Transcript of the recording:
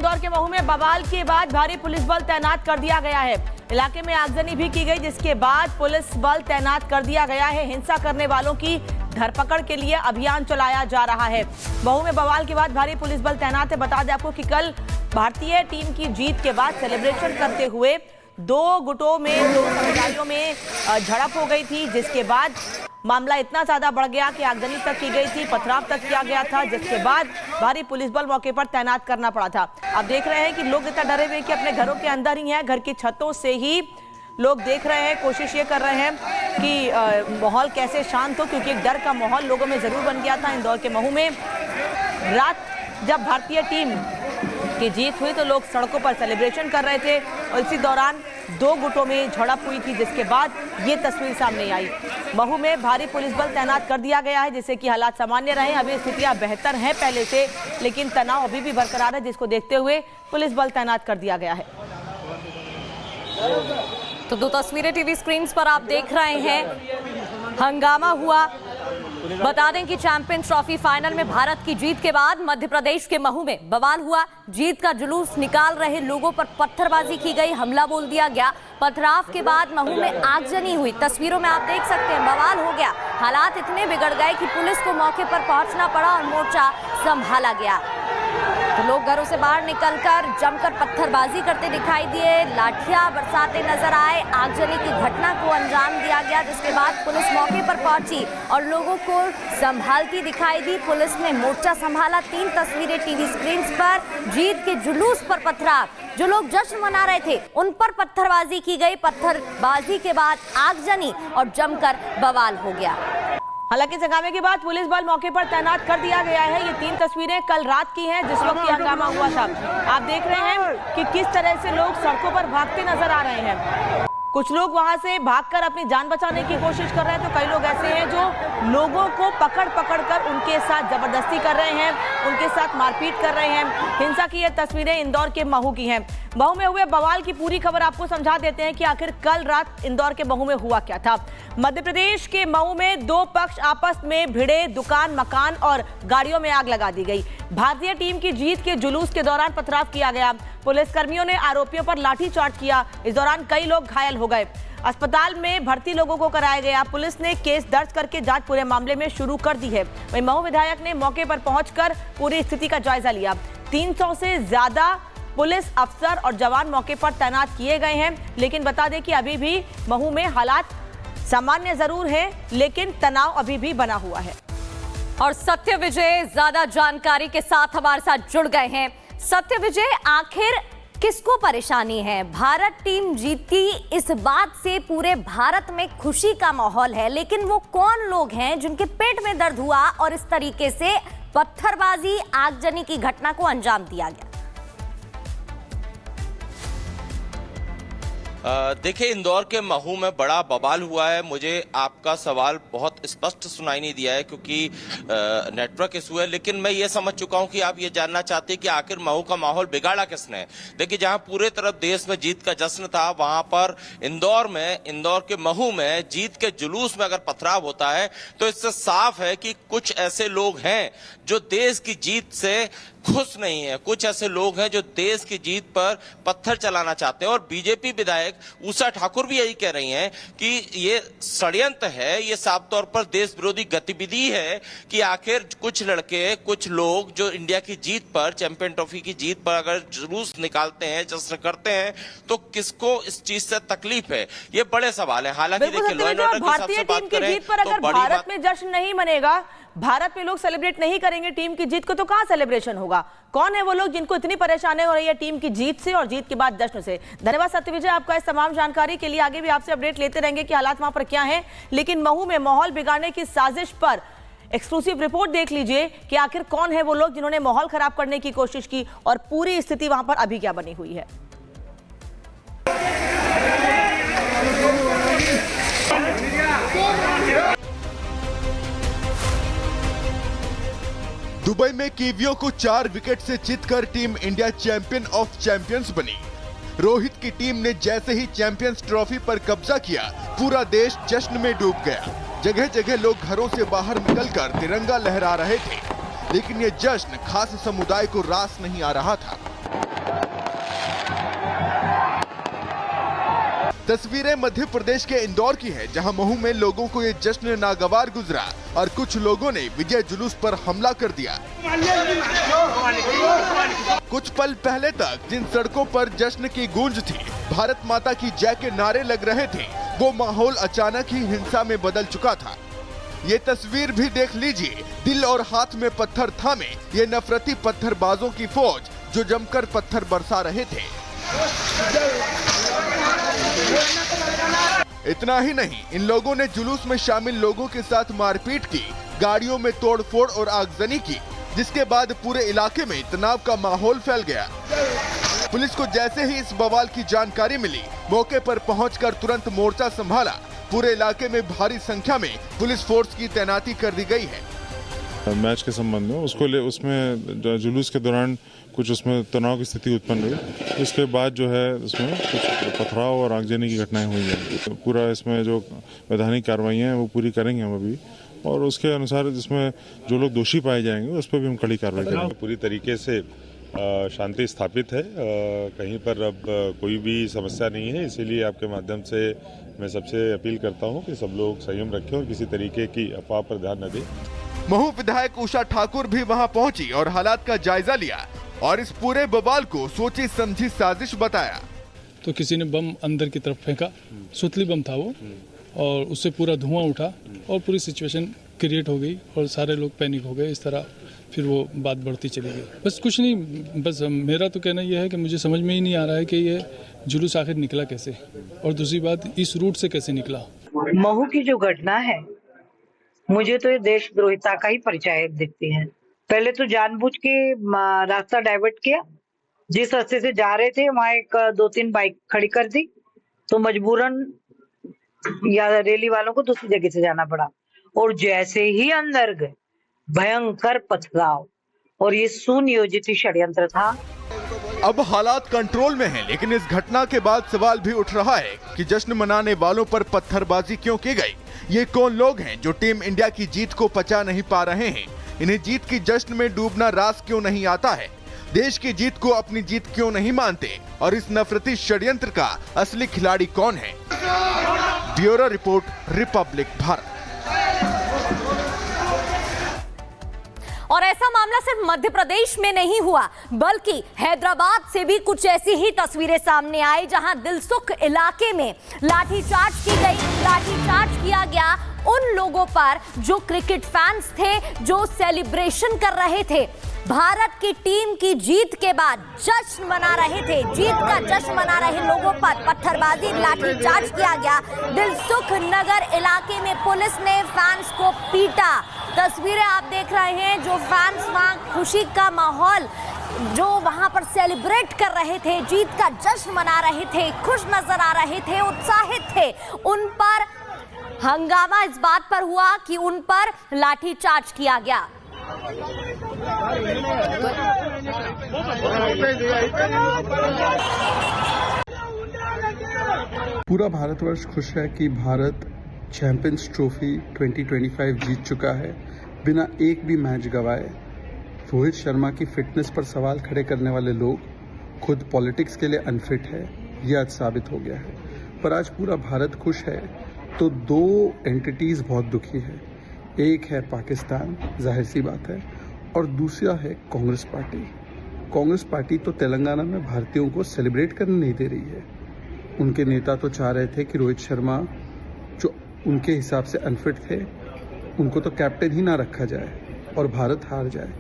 इंदौर के महू में बवाल के बाद भारी पुलिस बल तैनात कर दिया गया है। इलाके में आगजनी भी की गई, जिसके बाद पुलिस बल तैनात कर दिया गया है। हिंसा करने वालों की धरपकड़ के लिए अभियान चलाया जा रहा है। महू में बवाल के बाद भारी पुलिस बल तैनात है। बता दें आपको कि कल भारतीय टीम की जीत के बाद सेलिब्रेशन करते हुए दो गुटों में, दो समुदायों में झड़प हो गई थी, जिसके बाद मामला इतना ज्यादा बढ़ गया कि आगजनी तक की गई थी, पथराव तक किया गया था, जिसके बाद भारी पुलिस बल मौके पर तैनात करना पड़ा था। आप देख रहे हैं कि लोग इतना डरे हुए कि अपने घरों के अंदर ही हैं, घर की छतों से ही लोग देख रहे हैं, कोशिश ये कर रहे हैं कि माहौल कैसे शांत हो, क्योंकि एक डर का माहौल लोगों में जरूर बन गया था। इंदौर के महू में रात जब भारतीय टीम की जीत हुई तो लोग सड़कों पर सेलिब्रेशन कर रहे थे और इसी दौरान दो गुटों में झड़प हुई थी, जिसके बाद ये तस्वीर सामने आई। महू में भारी पुलिस बल तैनात कर दिया गया है, जिससे कि हालात सामान्य रहे। अभी स्थितियां बेहतर हैं पहले से, लेकिन तनाव अभी भी बरकरार है, जिसको देखते हुए पुलिस बल तैनात कर दिया गया है। तो दो तस्वीरें टीवी स्क्रीन पर आप देख रहे हैं। हंगामा हुआ। बता दें कि चैंपियंस ट्रॉफी फाइनल में भारत की जीत के बाद मध्य प्रदेश के महू में बवाल हुआ। जीत का जुलूस निकाल रहे लोगों पर पत्थरबाजी की गई, हमला बोल दिया गया। पथराव के बाद महू में आगजनी हुई। तस्वीरों में आप देख सकते हैं, बवाल हो गया। हालात इतने बिगड़ गए कि पुलिस को मौके पर पहुंचना पड़ा और मोर्चा संभाला गया। तो लोग घरों से बाहर निकलकर जमकर पत्थरबाजी करते दिखाई दिए, लाठियां बरसाते नजर आए। आगजनी की घटना को अंजाम दिया गया, जिसके बाद पुलिस मौके पर पहुंची और लोगों को संभालती दिखाई दी। पुलिस ने मोर्चा संभाला। 3 तस्वीरें टीवी स्क्रीन पर। जीत के जुलूस पर पथराव, जो लोग जश्न मना रहे थे उन पर पत्थरबाजी की गई। पत्थरबाजी के बाद आगजनी और जमकर बवाल हो गया। हालांकि हंगामे के बाद पुलिस बल मौके पर तैनात कर दिया गया है। ये 3 तस्वीरें कल रात की हैं, जिस वक्त ये हंगामा हुआ था। आप देख रहे हैं कि किस तरह से लोग सड़कों पर भागते नजर आ रहे हैं। कुछ लोग वहां से भागकर अपनी जान बचाने की कोशिश कर रहे हैं, तो कई लोग ऐसे हैं जो लोगों को पकड़ कर उनके साथ जबरदस्ती कर रहे हैं, उनके साथ मारपीट कर रहे हैं। हिंसा की ये तस्वीरें इंदौर के महू की हैं। महू में हुए बवाल की पूरी खबर आपको समझा देते हैं कि आखिर कल रात इंदौर के महू में हुआ क्या था। मध्य प्रदेश के महू में 2 पक्ष आपस में भिड़े, दुकान, मकान और गाड़ियों में आग लगा दी गई। भारतीय टीम की जीत के जुलूस के दौरान पथराव किया गया। पुलिसकर्मियों ने आरोपियों पर लाठीचार्ज किया। इस दौरान कई लोग घायल हो गए। अस्पताल में भर्ती लोगों को कराया गया। पुलिस ने केस दर्ज करके जांच पूरे मामले में शुरू कर दी है। वहीं महू विधायक ने मौके पर पहुंचकर पूरी स्थिति का जायजा लिया। 300 से ज्यादा पुलिस अफसर और जवान मौके पर तैनात किए गए हैं। लेकिन बता दें कि अभी भी महू में हालात सामान्य जरूर है, लेकिन तनाव अभी भी बना हुआ है। और सत्य विजय ज्यादा जानकारी के साथ हमारे साथ जुड़ गए हैं। सत्य विजय, आखिर किसको परेशानी है? भारत टीम जीती, इस बात से पूरे भारत में खुशी का माहौल है, लेकिन वो कौन लोग हैं जिनके पेट में दर्द हुआ और इस तरीके से पत्थरबाजी, आगजनी की घटना को अंजाम दिया गया? देखिए, इंदौर के महू में बड़ा बवाल हुआ है। मुझे आपका सवाल बहुत स्पष्ट सुनाई नहीं दिया है क्योंकि नेटवर्क इशू है, लेकिन मैं ये समझ चुका हूं कि आप ये जानना चाहते हैं कि आखिर महू का माहौल बिगाड़ा किसने। देखिए, जहां पूरे तरफ देश में जीत का जश्न था, वहां पर इंदौर के महू में जीत के जुलूस में अगर पथराव होता है तो इससे साफ है कि कुछ ऐसे लोग हैं जो देश की जीत से खुश नहीं है। कुछ ऐसे लोग हैं जो देश की जीत पर पत्थर चलाना चाहते हैं। और बीजेपी विधायक उषा ठाकुर भी यही कह रही हैं कि ये षड्यंत्र है, ये साफ तौर पर देश विरोधी गतिविधि है कि आखिर कुछ लड़के, कुछ लोग जो इंडिया की जीत पर, चैंपियन ट्रॉफी की जीत पर अगर जुलूस निकालते हैं, जश्न करते हैं, तो किसको इस चीज से तकलीफ है? ये बड़े सवाल है। हालांकि देखिए, लॉ एंड ऑर्डर की सबसे बात करें तो भारत में जश्न नहीं मनेगा, भारत में लोग सेलिब्रेट नहीं करेंगे टीम की जीत को, तो कहां सेलिब्रेशन होगा? कौन है वो लोग जिनको इतनी परेशानी हो रही है टीम की जीत से और जीत के बाद जश्न से? धन्यवाद सत्य विजय आपका इस तमाम जानकारी के लिए। आगे भी आपसे अपडेट लेते रहेंगे कि हालात वहां पर क्या हैं। लेकिन महू में माहौल बिगाड़ने की साजिश पर एक्सक्लूसिव रिपोर्ट देख लीजिए कि आखिर कौन है वो लोग जिन्होंने माहौल खराब करने की कोशिश की और पूरी स्थिति वहां पर अभी क्या बनी हुई है। दुबई में कीवियों को 4 विकेट से जीतकर team India champion of champions बनी। रोहित की टीम ने जैसे ही चैंपियंस ट्रॉफी पर कब्जा किया, पूरा देश जश्न में डूब गया। जगह जगह लोग घरों से बाहर निकलकर तिरंगा लहरा रहे थे, लेकिन ये जश्न खास समुदाय को रास नहीं आ रहा था। तस्वीरें मध्य प्रदेश के इंदौर की है, जहां महू में लोगों को ये जश्न नागवार गुजरा और कुछ लोगों ने विजय जुलूस पर हमला कर दिया। कुछ पल पहले तक जिन सड़कों पर जश्न की गूंज थी, भारत माता की जय के नारे लग रहे थे, वो माहौल अचानक ही हिंसा में बदल चुका था। ये तस्वीर भी देख लीजिए, दिल और हाथ में पत्थर थामे ये नफरती पत्थरबाजों की फौज जो जमकर पत्थर बरसा रहे थे। इतना ही नहीं, इन लोगों ने जुलूस में शामिल लोगों के साथ मारपीट की, गाड़ियों में तोड़फोड़ और आगजनी की, जिसके बाद पूरे इलाके में तनाव का माहौल फैल गया। पुलिस को जैसे ही इस बवाल की जानकारी मिली, मौके पर पहुंचकर तुरंत मोर्चा संभाला। पूरे इलाके में भारी संख्या में पुलिस फोर्स की तैनाती कर दी गई है। मैच के संबंध में उसमें जुलूस के दौरान कुछ उसमें तनाव की स्थिति उत्पन्न हुई। इसके बाद जो है उसमें कुछ पथराव और आगजनी की घटनाएं हुई हैं। पूरा इसमें जो वैधानिक कार्रवाइयाँ हैं वो पूरी करेंगे हम अभी, और उसके अनुसार जिसमें जो लोग दोषी पाए जाएंगे उस पर भी हम कड़ी कार्रवाई करेंगे। पूरी तरीके से शांति स्थापित है, कहीं पर अब कोई भी समस्या नहीं है। इसीलिए आपके माध्यम से मैं सबसे अपील करता हूं कि सब लोग संयम रखें और किसी तरीके की अफवाह पर ध्यान न दें। महू विधायक उषा ठाकुर भी वहां पहुंची और हालात का जायजा लिया और इस पूरे बवाल को सोची समझी साजिश बताया। तो किसी ने बम अंदर की तरफ फेंका, सुतली बम था वो, और उससे पूरा धुआं उठा और पूरी सिचुएशन क्रिएट हो गई और सारे लोग पैनिक हो गए। इस तरह फिर वो बात बढ़ती चली गई। बस कुछ नहीं, बस मेरा तो कहना यह है कि मुझे समझ में ही नहीं आ रहा है कि ये जुलूस आखिर निकला कैसे, और दूसरी बात इस रूट से कैसे निकला। महू की जो घटना है, मुझे तो ये देशद्रोहिता का ही परिचय दिखती है। पहले तो जानबूझ के रास्ता डाइवर्ट किया, जिस रास्ते से जा रहे थे वहाँ एक 2-3 बाइक खड़ी कर दी, तो मजबूरन या रैली वालों को दूसरी जगह से जाना पड़ा, और जैसे ही अंदर गए भयंकर पथराव, और ये सुनियोजित षड्यंत्र था। अब हालात कंट्रोल में हैं, लेकिन इस घटना के बाद सवाल भी उठ रहा है कि जश्न मनाने वालों पर पत्थरबाजी क्यों की गई। ये कौन लोग हैं जो टीम इंडिया की जीत को पचा नहीं पा रहे हैं? इन्हें जीत की जश्न में डूबना रास क्यों नहीं आता है? देश की जीत को अपनी जीत क्यों नहीं मानते? और इस नफरती षड्यंत्र का असली खिलाड़ी कौन है? Bureau report, Republic Bharat. और ऐसा मामला सिर्फ मध्य प्रदेश में नहीं हुआ, बल्कि हैदराबाद से भी कुछ ऐसी ही तस्वीरें सामने आई, जहां दिलसुख इलाके में लाठीचार्ज की गई। लाठीचार्ज किया गया उन लोगों पर जो क्रिकेट फैंस थे, जो सेलिब्रेशन कर रहे थे, भारत की टीम की जीत के बाद जश्न मना रहे थे। जीत का जश्न मना रहे लोगों पर पत्थरबाजी, लाठीचार्ज किया गया। दिलसुख नगर इलाके में पुलिस ने फैंस को पीटा। तस्वीरें आप देख रहे हैं, जो फैंस वहां खुशी का माहौल, जो वहां पर सेलिब्रेट कर रहे थे, जीत का जश्न मना रहे थे, खुश नजर आ रहे थे, उत्साहित थे, उन पर हंगामा इस बात पर हुआ कि उन पर लाठीचार्ज किया गया। पूरा भारतवर्ष खुश है कि भारत चैंपियंस ट्रॉफी 2025 जीत चुका है बिना एक भी मैच गवाए। रोहित शर्मा की फिटनेस पर सवाल खड़े करने वाले लोग खुद पॉलिटिक्स के लिए अनफिट है, यह आज साबित हो गया है। पर आज पूरा भारत खुश है तो दो एंटिटीज बहुत दुखी है। एक है पाकिस्तान, जाहिर सी बात है, और दूसरा है कांग्रेस पार्टी। कांग्रेस पार्टी तो तेलंगाना में भारतीयों को सेलिब्रेट करने नहीं दे रही है। उनके नेता तो चाह रहे थे कि रोहित शर्मा, जो उनके हिसाब से अनफिट थे, उनको तो कैप्टन ही ना रखा जाए और भारत हार जाए।